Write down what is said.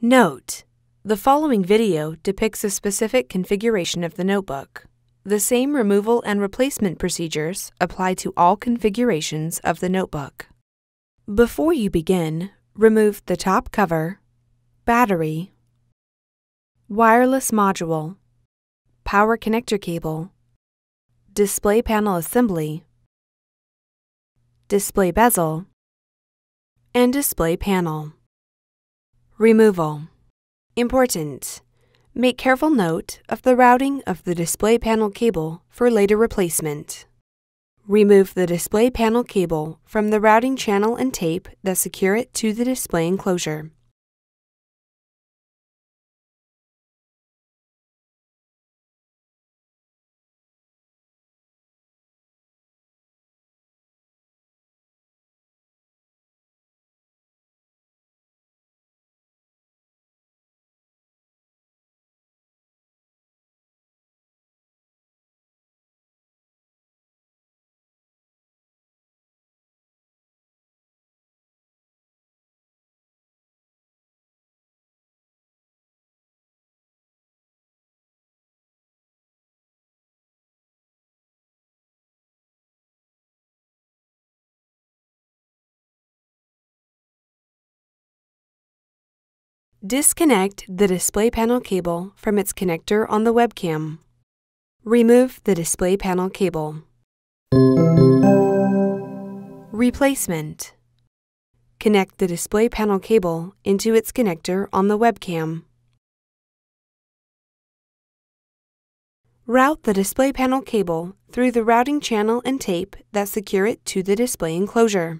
Note: the following video depicts a specific configuration of the notebook. The same removal and replacement procedures apply to all configurations of the notebook. Before you begin, remove the top cover, battery, wireless module, power connector cable, display panel assembly, display bezel, and display panel. Removal. Important: make careful note of the routing of the display panel cable for later replacement. Remove the display panel cable from the routing channel and tape that secure it to the display enclosure. Disconnect the display panel cable from its connector on the webcam. Remove the display panel cable. Replacement. Connect the display panel cable into its connector on the webcam. Route the display panel cable through the routing channel and tape that secure it to the display enclosure.